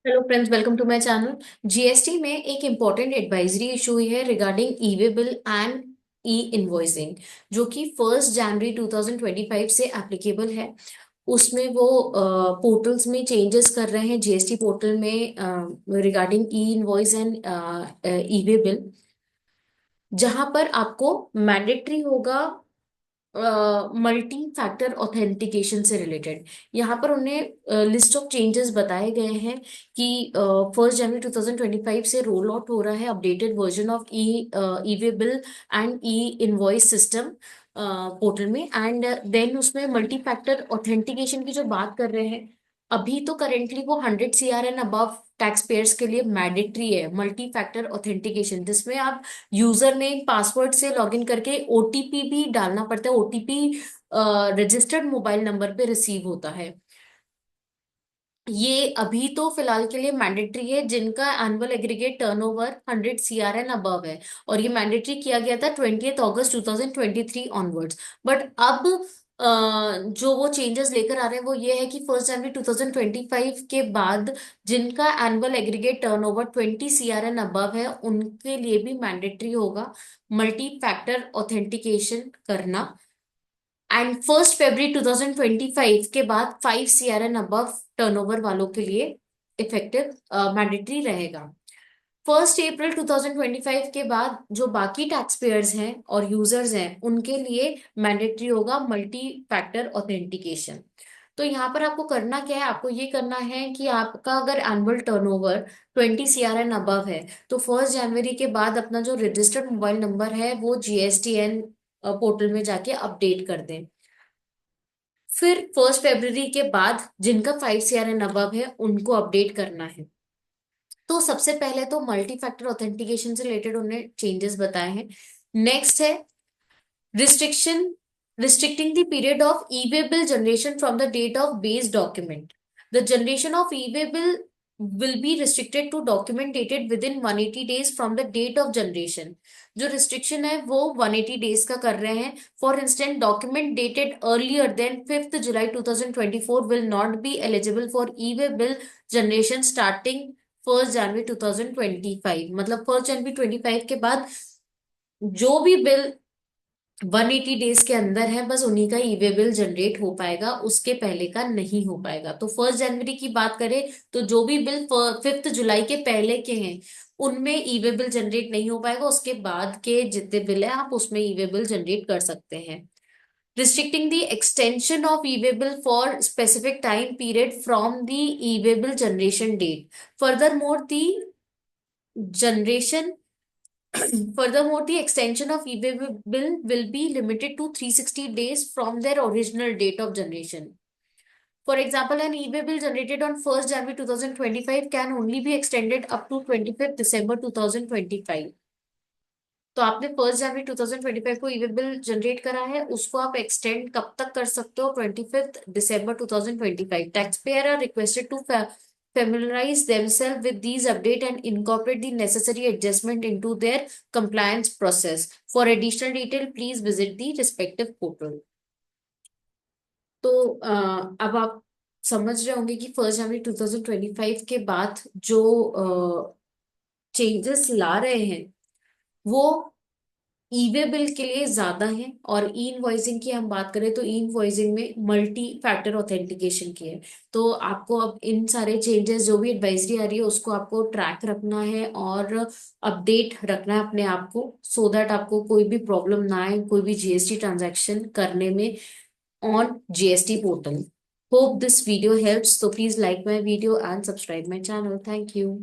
Hello friends, welcome to my channel. GST में एक important advisory issue हुई है regarding e way bill and e invoicing, जो कि 1 जनवरी 2025 से एप्लीकेबल है। उसमें वो पोर्टल्स में चेंजेस कर रहे हैं, जीएसटी पोर्टल में regarding E invoice and E way bill, जहां पर आपको मैंडेटरी होगा मल्टी फैक्टर ऑथेंटिकेशन से रिलेटेड। यहाँ पर उन्हें लिस्ट ऑफ चेंजेस बताए गए हैं कि 1 जनवरी 2025 से रोल आउट हो रहा है updated version of e way bill and E invoice system portal में। एंड देन उसमें मल्टी फैक्टर ऑथेंटिकेशन की जो बात कर रहे हैं, अभी तो करेंटली वो 100 CR and above tax payers के लिए मैंडेटरी है मल्टी फैक्टर ऑथेंटिकेशन, जिसमें आप यूजर नेम पासवर्ड से लॉगिन करके ओटीपी भी डालना पड़ता है। ओटीपी रजिस्टर्ड मोबाइल नंबर पे रिसीव होता है। ये अभी तो फिलहाल के लिए मैंडेटरी है जिनका annual aggregate turnover 100 CR and above है, और ये मैंडेटरी किया गया था 20 अगस्त 2023 ऑनवर्ड्स। बट अब जो वो चेंजेस लेकर आ रहे हैं वो ये है कि 1 जनवरी 2025 के बाद जिनका annual aggregate turnover 20 CR and above है उनके लिए भी मैंडेटरी होगा मल्टी फैक्टर ऑथेंटिकेशन करना। एंड 1 फरवरी 2025 के बाद 5 CR एंड अबव टर्नओवर वालों के लिए इफेक्टिव मैंडेटरी रहेगा। 1 अप्रैल 2025 के बाद जो बाकी टैक्स पेयर्स हैं और यूजर्स हैं उनके लिए मैंडेटरी होगा मल्टी फैक्टर ऑथेंटिकेशन। तो यहाँ पर आपको करना क्या है, आपको ये करना है कि आपका अगर annual turnover 20 CR and above है तो 1 जनवरी के बाद अपना जो रजिस्टर्ड मोबाइल नंबर है वो जीएसटीएन पोर्टल में जाके अपडेट कर दें। फिर 1 फरवरी के बाद जिनका 5 CR एंड अबव है उनको अपडेट करना है। तो सबसे पहले तो मल्टी फैक्टर ऑथेंटिकेशन से रिलेटेड उन्हें चेंजेस बताए हैं। नेक्स्ट है restriction restricting the period of e-way bill generation from the date of base document. The generation of e-way bill will be restricted to document dated within 180 days from the date of generation. जो restriction है वो 180 days का कर रहे हैं। For instant document dated earlier than 5 जुलाई 2024 will not be eligible for e way bill generation starting 1 January 2025। मतलब 1 January 2025 के बाद जो भी बिल 180 डेज के अंदर है बस उन्हीं का ई वे बिल जनरेट हो पाएगा, उसके पहले का नहीं हो पाएगा। तो 1 जनवरी की बात करें तो जो भी बिल 5 जुलाई के पहले के हैं उनमें ई वे बिल जनरेट नहीं हो पाएगा। उसके बाद के जितने बिल है आप उसमें ई वे बिल जनरेट कर सकते हैं। Restricting the extension of e way bill for specific time period from the e way bill generation date. Furthermore the generation Furthermore, the extension of e-way bill will be limited to 360 days from their original date of generation. For example, an e-way bill generated on 1st January 2025 can only be extended up to 25th December 2025. तो आपने 1 January 2025 को ई way bill generate करा है, उसको आप extend कब तक कर सकते हो? 25 दिसंबर 2025। Tax payer are requested to familiarize themselves with these update and incorporate the necessary adjustment into their compliance process. For additional detail, please visit the respective portal. तो अब आप समझ रहे होंगे कि 1 जनवरी 2025 के बाद जो चेंजेस ला रहे हैं वो ई वे बिल के लिए ज्यादा है। और ई इनवॉइसिंग की हम बात करें तो ई इनवॉइसिंग में मल्टी फैक्टर ऑथेंटिकेशन की है। तो आपको अब इन सारे चेंजेस जो भी एडवाइजरी आ रही है उसको आपको ट्रैक रखना है और अपडेट रखना है अपने आप को, सो दैट आपको कोई भी प्रॉब्लम ना आए कोई भी जीएसटी ट्रांजैक्शन करने में on GST portal. Hope this video helps, so please like my video and subscribe my channel. Thank you.